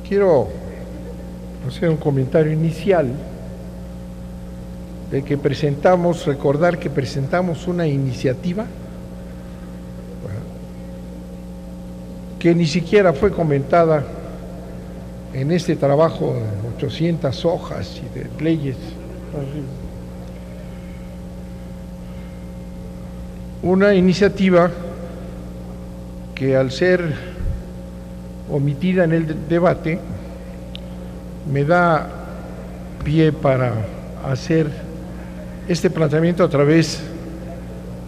quiero hacer un comentario inicial de que recordar que presentamos una iniciativa que ni siquiera fue comentada en este trabajo de 800 hojas y de leyes. Una iniciativa que, al ser omitida en el debate, me da pie para hacer este planteamiento a través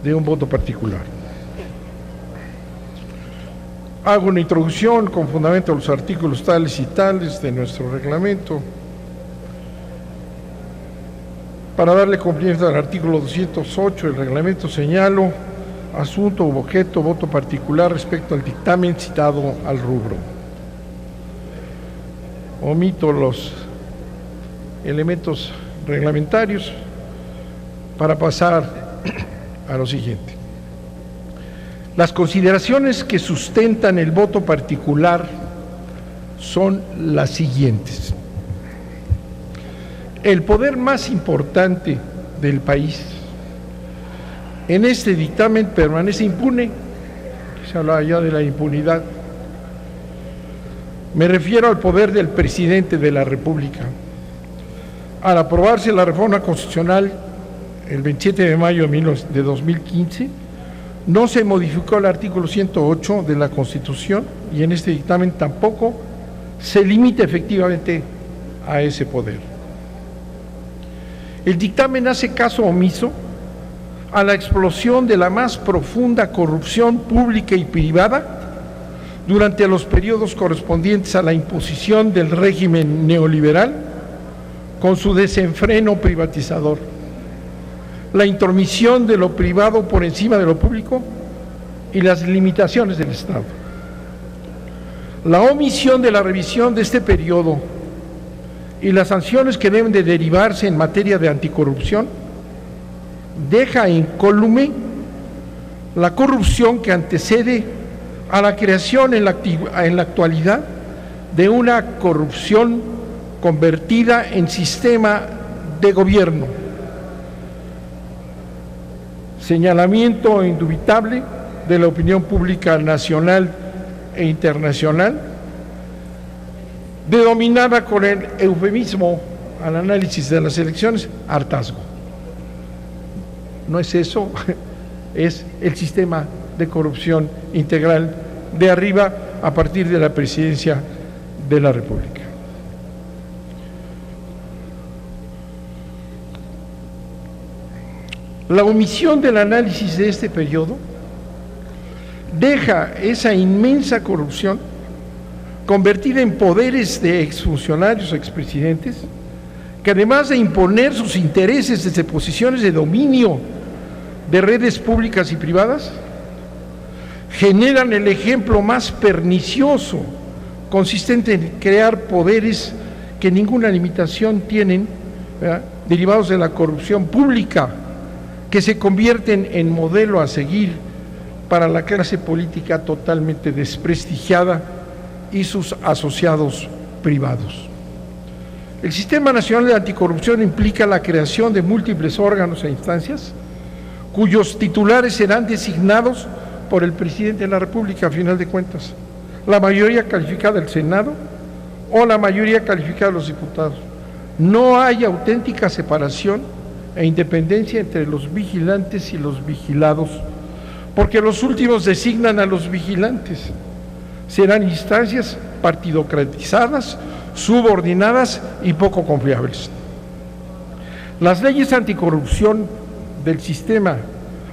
de un voto particular. Hago una introducción con fundamento a los artículos tales y tales de nuestro reglamento para darle cumplimiento al artículo 208 del reglamento. Señalo asunto u objeto, voto particular respecto al dictamen citado al rubro. Omito los elementos reglamentarios para pasar a lo siguiente. Las consideraciones que sustentan el voto particular son las siguientes. El poder más importante del país en este dictamen permanece impune. Se hablaba ya de la impunidad. Me refiero al poder del presidente de la República. Al aprobarse la reforma constitucional el 27 de mayo de 2015, no se modificó el artículo 108 de la Constitución y en este dictamen tampoco se limita efectivamente a ese poder. El dictamen hace caso omiso a la explosión de la más profunda corrupción pública y privada durante los periodos correspondientes a la imposición del régimen neoliberal con su desenfreno privatizador, la intromisión de lo privado por encima de lo público y las limitaciones del Estado. La omisión de la revisión de este periodo y las sanciones que deben de derivarse en materia de anticorrupción deja incólume la corrupción que antecede a la creación en la actualidad de una corrupción convertida en sistema de gobierno. Señalamiento indubitable de la opinión pública nacional e internacional, denominada con el eufemismo al análisis de las elecciones, hartazgo. No es eso, es el sistema de corrupción integral de arriba a partir de la presidencia de la República. La omisión del análisis de este periodo deja esa inmensa corrupción convertida en poderes de exfuncionarios o expresidentes que, además de imponer sus intereses desde posiciones de dominio de redes públicas y privadas, generan el ejemplo más pernicioso, consistente en crear poderes que ninguna limitación tienen, ¿verdad?, derivados de la corrupción pública, que se convierten en modelo a seguir para la clase política totalmente desprestigiada y sus asociados privados. El Sistema Nacional de Anticorrupción implica la creación de múltiples órganos e instancias cuyos titulares serán designados por el presidente de la República, a final de cuentas, la mayoría calificada del Senado o la mayoría calificada de los diputados. No hay auténtica separación e independencia entre los vigilantes y los vigilados, porque los últimos designan a los vigilantes. Serán instancias partidocratizadas, subordinadas y poco confiables. Las leyes anticorrupción del sistema,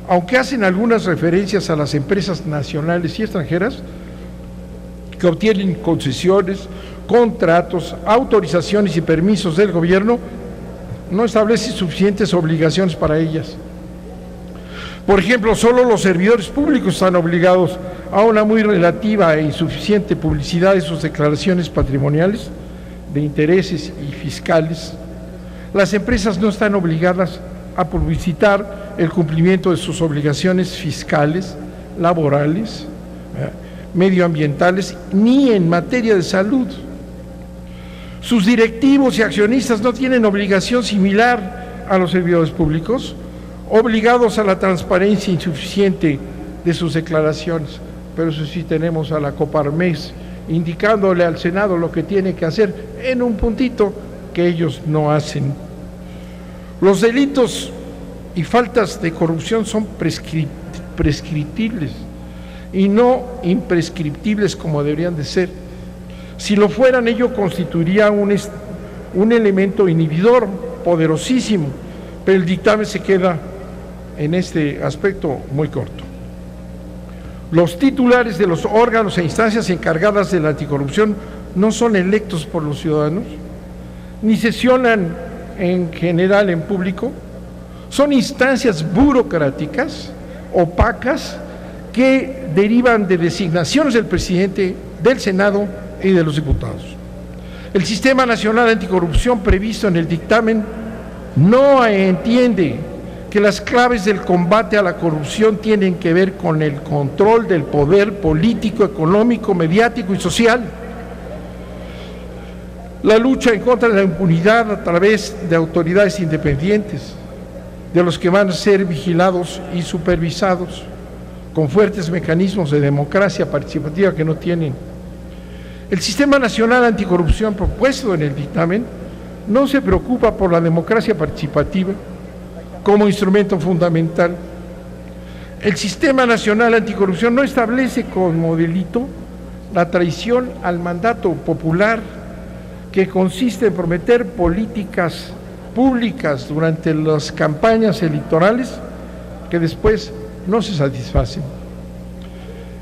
aunque hacen algunas referencias a las empresas nacionales y extranjeras que obtienen concesiones, contratos, autorizaciones y permisos del gobierno, no establece suficientes obligaciones para ellas. Por ejemplo, solo los servidores públicos están obligados a una muy relativa e insuficiente publicidad de sus declaraciones patrimoniales, de intereses y fiscales. Las empresas no están obligadas a publicitar el cumplimiento de sus obligaciones fiscales, laborales, medioambientales, ni en materia de salud. Sus directivos y accionistas no tienen obligación similar a los servidores públicos, obligados a la transparencia insuficiente de sus declaraciones. Pero eso sí, tenemos a la Coparmex indicándole al Senado lo que tiene que hacer en un puntito que ellos no hacen. Los delitos y faltas de corrupción son prescriptibles y no imprescriptibles como deberían de ser. Si lo fueran, ello constituiría un elemento inhibidor poderosísimo, pero el dictamen se queda en este aspecto muy corto. Los titulares de los órganos e instancias encargadas de la anticorrupción no son electos por los ciudadanos, ni sesionan en general en público, son instancias burocráticas, opacas, que derivan de designaciones del presidente, del Senado y de los diputados. El Sistema Nacional Anticorrupción previsto en el dictamen no entiende que las claves del combate a la corrupción tienen que ver con el control del poder político, económico, mediático y social. La lucha en contra de la impunidad a través de autoridades independientes, de los que van a ser vigilados y supervisados, con fuertes mecanismos de democracia participativa que no tienen. El Sistema Nacional Anticorrupción propuesto en el dictamen no se preocupa por la democracia participativa como instrumento fundamental. El Sistema Nacional Anticorrupción no establece como delito la traición al mandato popular, que consiste en prometer políticas públicas durante las campañas electorales que después no se satisfacen.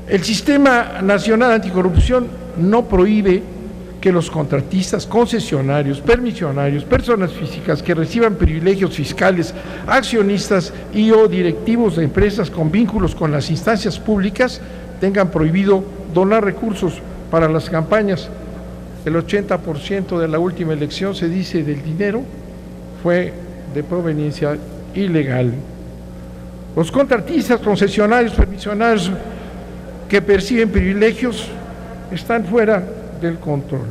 El Sistema Nacional Anticorrupción no prohíbe que los contratistas, concesionarios, permisionarios, personas físicas que reciban privilegios fiscales, accionistas y o directivos de empresas con vínculos con las instancias públicas tengan prohibido donar recursos para las campañas. El 80% de la última elección, se dice, del dinero fue de proveniencia ilegal. Los contratistas, concesionarios, permisionarios que perciben privilegios están fuera del control.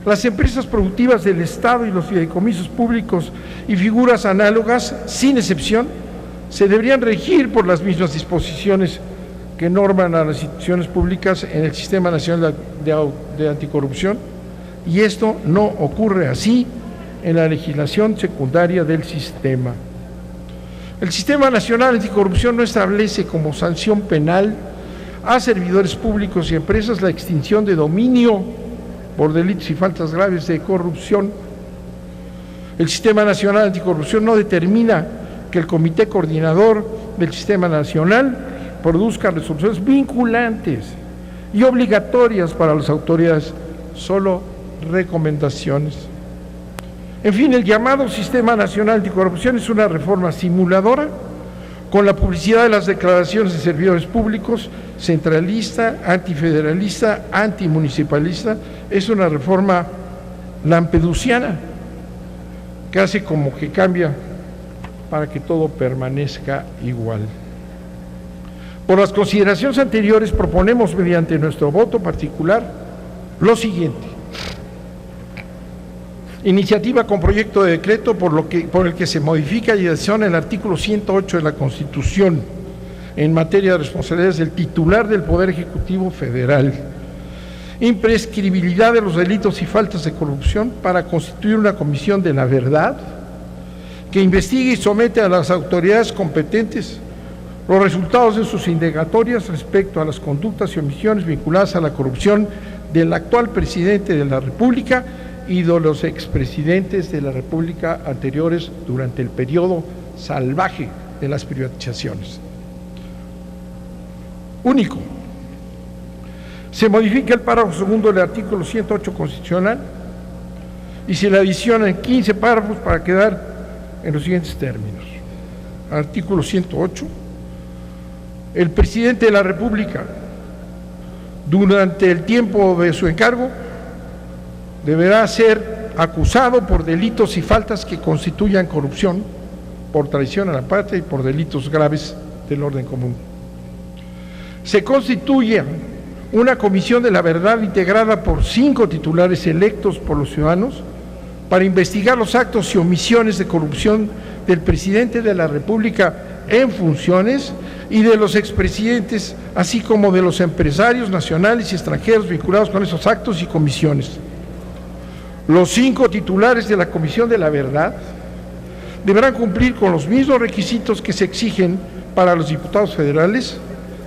Las empresas productivas del Estado y los fideicomisos públicos y figuras análogas, sin excepción, se deberían regir por las mismas disposiciones que norman a las instituciones públicas en el Sistema Nacional de Anticorrupción, y esto no ocurre así en la legislación secundaria del sistema. El Sistema Nacional Anticorrupción no establece como sanción penal a servidores públicos y empresas la extinción de dominio por delitos y faltas graves de corrupción. El Sistema Nacional Anticorrupción no determina que el Comité Coordinador del Sistema Nacional produzca resoluciones vinculantes y obligatorias para las autoridades, solo recomendaciones. En fin, el llamado Sistema Nacional Anticorrupción es una reforma simuladora con la publicidad de las declaraciones de servidores públicos, centralista, antifederalista, antimunicipalista. Es una reforma lampedusiana que hace como que cambia para que todo permanezca igual. Por las consideraciones anteriores, proponemos mediante nuestro voto particular lo siguiente: iniciativa con proyecto de decreto por el que se modifica y adiciona el artículo 108 de la Constitución en materia de responsabilidades del titular del Poder Ejecutivo Federal, imprescribilidad de los delitos y faltas de corrupción para constituir una comisión de la verdad que investigue y somete a las autoridades competentes los resultados de sus indagatorias respecto a las conductas y omisiones vinculadas a la corrupción del actual presidente de la República y de los expresidentes de la República anteriores durante el periodo salvaje de las privatizaciones. Único. Se modifica el párrafo segundo del artículo 108 constitucional y se le adicionan 15 párrafos para quedar en los siguientes términos. Artículo 108. El presidente de la República, durante el tiempo de su encargo, deberá ser acusado por delitos y faltas que constituyan corrupción, por traición a la patria y por delitos graves del orden común. Se constituye una comisión de la verdad integrada por 5 titulares electos por los ciudadanos para investigar los actos y omisiones de corrupción del presidente de la República en funciones y de los expresidentes, así como de los empresarios nacionales y extranjeros vinculados con esos actos y comisiones. Los 5 titulares de la Comisión de la Verdad deberán cumplir con los mismos requisitos que se exigen para los diputados federales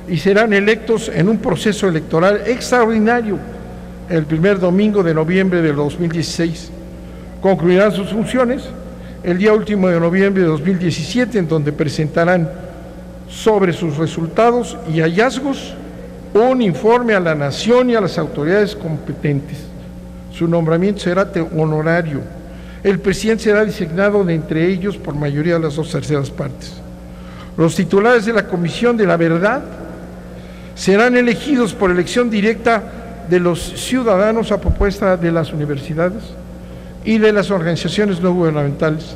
y serán electos en un proceso electoral extraordinario el primer domingo de noviembre del 2016. Concluirán sus funciones el día último de noviembre de 2017, en donde presentarán sobre sus resultados y hallazgos un informe a la nación y a las autoridades competentes. Su nombramiento será honorario. El presidente será designado de entre ellos por mayoría de las 2/3 partes. Los titulares de la Comisión de la Verdad serán elegidos por elección directa de los ciudadanos a propuesta de las universidades y de las organizaciones no gubernamentales.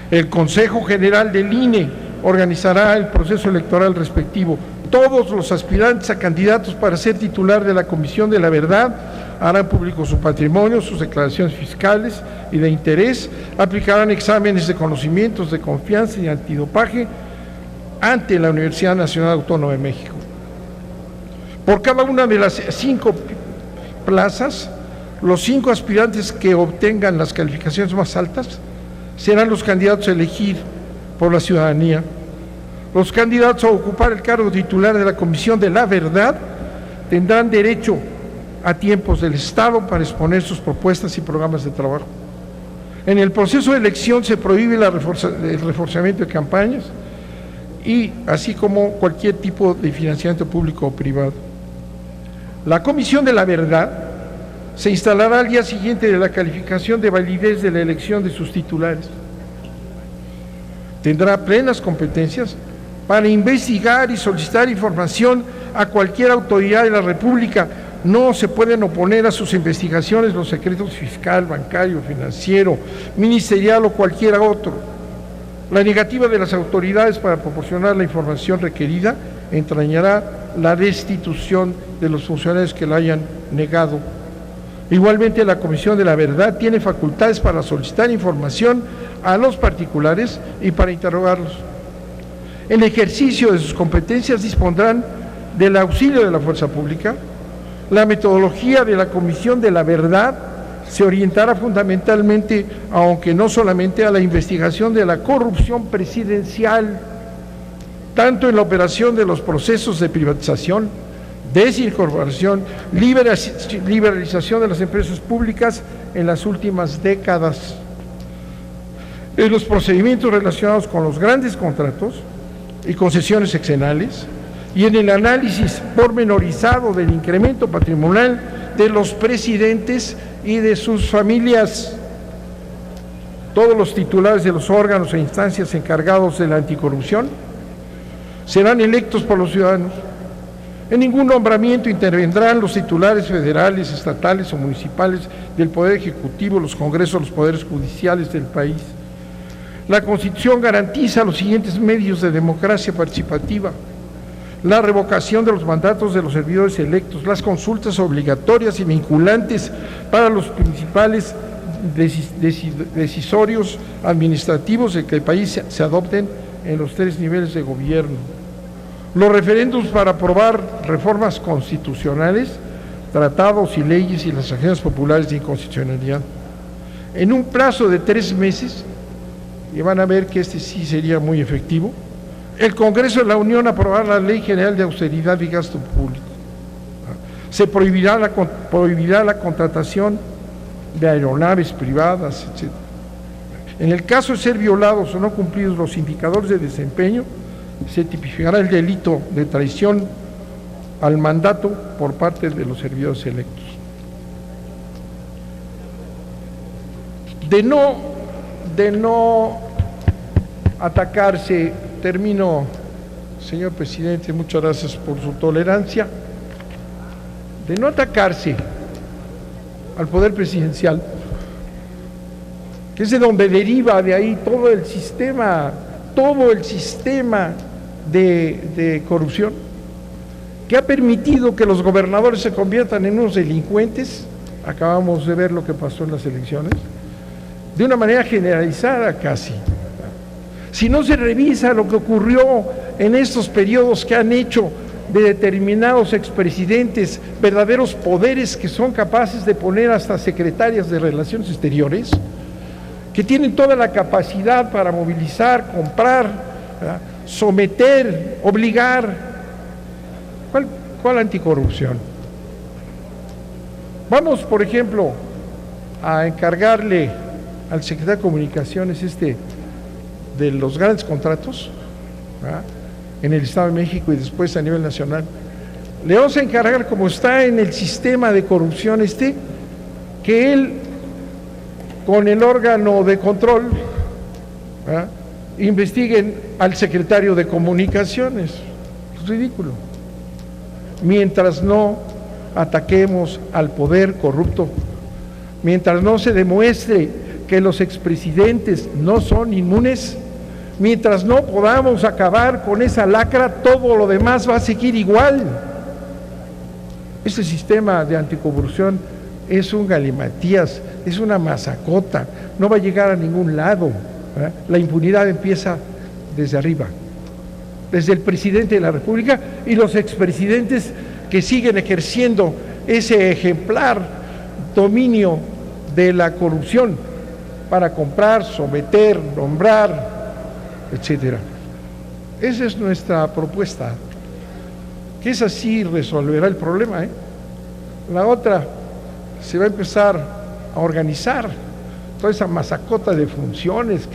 El Consejo General del INE organizará el proceso electoral respectivo. Todos los aspirantes a candidatos para ser titular de la Comisión de la Verdad harán público su patrimonio, sus declaraciones fiscales y de interés, aplicarán exámenes de conocimientos, de confianza y antidopaje ante la Universidad Nacional Autónoma de México. Por cada una de las 5 plazas, los 5 aspirantes que obtengan las calificaciones más altas serán los candidatos a elegir por la ciudadanía. Los candidatos a ocupar el cargo titular de la Comisión de la Verdad tendrán derecho a tiempos del Estado para exponer sus propuestas y programas de trabajo. En el proceso de elección se prohíbe el reforzamiento de campañas y así como cualquier tipo de financiamiento público o privado. La Comisión de la Verdad se instalará al día siguiente de la calificación de validez de la elección de sus titulares. Tendrá plenas competencias para investigar y solicitar información a cualquier autoridad de la República. No se pueden oponer a sus investigaciones los secretos fiscal, bancario, financiero, ministerial o cualquier otro. La negativa de las autoridades para proporcionar la información requerida entrañará la destitución de los funcionarios que la hayan negado. Igualmente, la Comisión de la Verdad tiene facultades para solicitar información a los particulares y para interrogarlos. En ejercicio de sus competencias dispondrán del auxilio de la fuerza pública. La metodología de la Comisión de la Verdad se orientará fundamentalmente, aunque no solamente, a la investigación de la corrupción presidencial, tanto en la operación de los procesos de privatización, desincorporación, liberalización de las empresas públicas en las últimas décadas, en los procedimientos relacionados con los grandes contratos y concesiones sexenales, y en el análisis pormenorizado del incremento patrimonial de los presidentes y de sus familias. Todos los titulares de los órganos e instancias encargados de la anticorrupción serán electos por los ciudadanos. En ningún nombramiento intervendrán los titulares federales, estatales o municipales del Poder Ejecutivo, los congresos, los poderes judiciales del país. La Constitución garantiza los siguientes medios de democracia participativa: la revocación de los mandatos de los servidores electos, las consultas obligatorias y vinculantes para los principales decisorios administrativos de que el país se adopten en los 3 niveles de gobierno, los referéndums para aprobar reformas constitucionales, tratados y leyes y las acciones populares de inconstitucionalidad. En un plazo de 3 meses, y van a ver que este sí sería muy efectivo, el Congreso de la Unión aprobará la Ley General de Austeridad y Gasto Público. Se prohibirá la contratación de aeronaves privadas, etc. En el caso de ser violados o no cumplidos los indicadores de desempeño, se tipificará el delito de traición al mandato por parte de los servidores electos. De no atacarse, termino, señor presidente, muchas gracias por su tolerancia, de no atacarse al poder presidencial, que es de donde deriva de ahí todo el sistema de corrupción, que ha permitido que los gobernadores se conviertan en unos delincuentes. Acabamos de ver lo que pasó en las elecciones, de una manera generalizada casi. Si no se revisa lo que ocurrió en estos periodos que han hecho de determinados expresidentes verdaderos poderes que son capaces de poner hasta secretarias de Relaciones Exteriores, que tienen toda la capacidad para movilizar, comprar, ¿verdad?, someter, obligar. ¿Cuál anticorrupción? Vamos, por ejemplo, a encargarle al secretario de Comunicaciones de los grandes contratos, ¿verdad?, en el Estado de México y después a nivel nacional. Le vamos a encargar, como está en el sistema de corrupción que él, con el órgano de control, ¿verdad?, investiguen al secretario de Comunicaciones. Es ridículo. Mientras no ataquemos al poder corrupto, mientras no se demuestre que los expresidentes no son inmunes, mientras no podamos acabar con esa lacra, todo lo demás va a seguir igual. Este sistema de anticorrupción es un galimatías, es una masacota, no va a llegar a ningún lado, ¿verdad? La impunidad empieza desde arriba, desde el presidente de la República y los expresidentes que siguen ejerciendo ese ejemplar dominio de la corrupción para comprar, someter, nombrar, etcétera. Esa es nuestra propuesta, que es así resolverá el problema, ¿eh? La otra, se va a empezar a organizar toda esa masacota de funciones,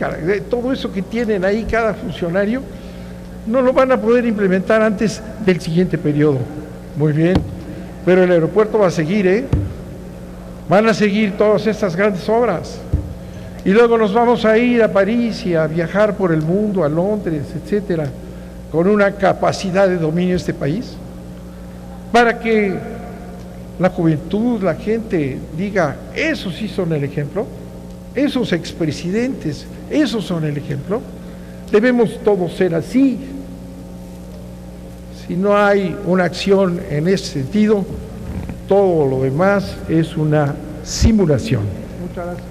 todo eso que tienen ahí cada funcionario, no lo van a poder implementar antes del siguiente periodo. Muy bien, pero el aeropuerto va a seguir, ¿eh? Van a seguir todas estas grandes obras. Y luego nos vamos a ir a París y a viajar por el mundo, a Londres, etcétera, con una capacidad de dominio de este país, para que la juventud, la gente diga, esos sí son el ejemplo, esos expresidentes, esos son el ejemplo, debemos todos ser así. Si no hay una acción en ese sentido, todo lo demás es una simulación. Muchas gracias.